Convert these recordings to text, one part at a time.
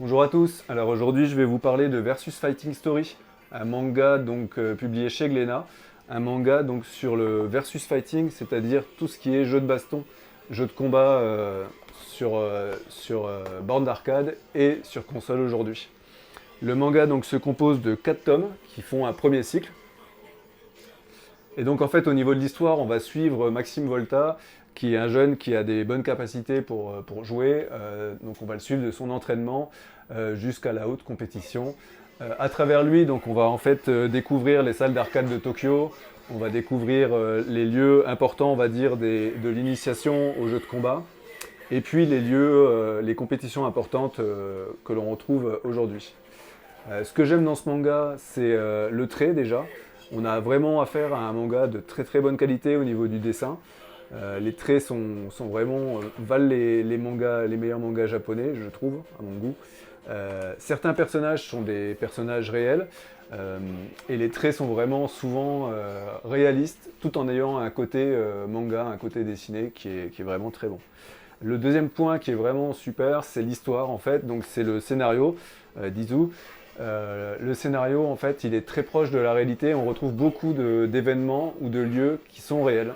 Bonjour à tous, alors aujourd'hui je vais vous parler de Versus Fighting Story, un manga donc publié chez Glénat, un manga donc sur le versus fighting, c'est-à-dire tout ce qui est jeu de baston, jeu de combat sur borne d'arcade et sur console aujourd'hui. Le manga donc se compose de 4 tomes qui font un premier cycle. Et donc en fait au niveau de l'histoire, on va suivre Maxime Volta, qui est un jeune qui a des bonnes capacités pour jouer. Donc on va le suivre de son entraînement jusqu'à la haute compétition. À travers lui, donc on va en fait découvrir les salles d'arcade de Tokyo. On va découvrir les lieux importants, on va dire, de l'initiation aux jeux de combat. Et puis les lieux, les compétitions importantes que l'on retrouve aujourd'hui. Ce que j'aime dans ce manga, c'est le trait déjà. On a vraiment affaire à un manga de très très bonne qualité au niveau du dessin. Les traits sont vraiment valent les meilleurs mangas japonais, je trouve, à mon goût. Certains personnages sont des personnages réels et les traits sont vraiment souvent réalistes, tout en ayant un côté manga, un côté dessiné qui est vraiment très bon. Le deuxième point qui est vraiment super, c'est l'histoire en fait, donc c'est le scénario d'Izu. Le scénario, en fait, il est très proche de la réalité. On retrouve beaucoup d'événements ou de lieux qui sont réels.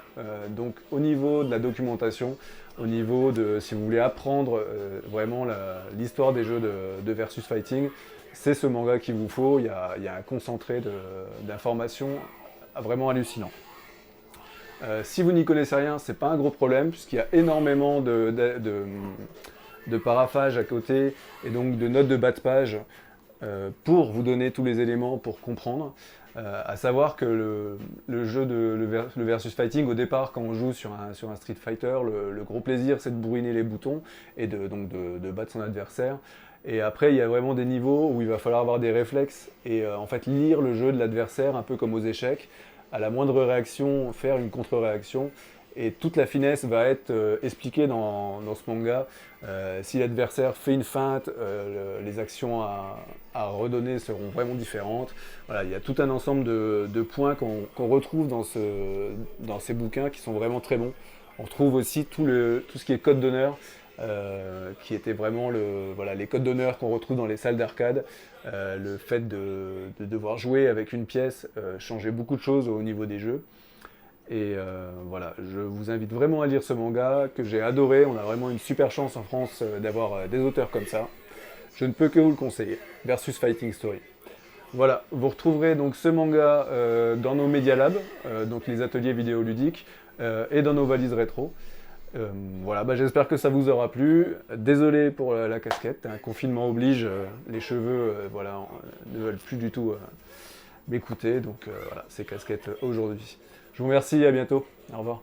Donc, au niveau de la documentation, au niveau de, si vous voulez apprendre vraiment l'histoire des jeux de versus fighting, c'est ce manga qu'il vous faut. Il y a un concentré d'informations vraiment hallucinant. Si vous n'y connaissez rien, c'est pas un gros problème, puisqu'il y a énormément de paraphage à côté et donc de notes de bas de page pour vous donner tous les éléments pour comprendre. À savoir que le jeu le versus fighting, au départ, quand on joue sur un Street Fighter, le gros plaisir c'est de bourriner les boutons et donc de battre son adversaire. Et après, il y a vraiment des niveaux où il va falloir avoir des réflexes et en fait lire le jeu de l'adversaire, un peu comme aux échecs. À la moindre réaction, faire une contre-réaction. Et toute la finesse va être expliquée dans ce manga. Si l'adversaire fait une feinte, les actions à redonner seront vraiment différentes. Voilà, il y a tout un ensemble de points qu'on retrouve dans ces bouquins qui sont vraiment très bons. On retrouve aussi tout ce qui est code d'honneur, qui était vraiment voilà, les codes d'honneur qu'on retrouve dans les salles d'arcade. Le fait de devoir jouer avec une pièce changeait beaucoup de choses au niveau des jeux. Et voilà, je vous invite vraiment à lire ce manga que j'ai adoré. On a vraiment une super chance en France d'avoir des auteurs comme ça. Je ne peux que vous le conseiller. Versus Fighting Story. Voilà, vous retrouverez donc ce manga dans nos Media Lab, donc les ateliers vidéoludiques, et dans nos valises rétro. Voilà, bah, j'espère que ça vous aura plu. Désolé pour la casquette, un confinement oblige, les cheveux voilà, ne veulent plus du tout m'écouter, donc voilà, c'est casquette aujourd'hui. Je vous remercie, à bientôt, au revoir.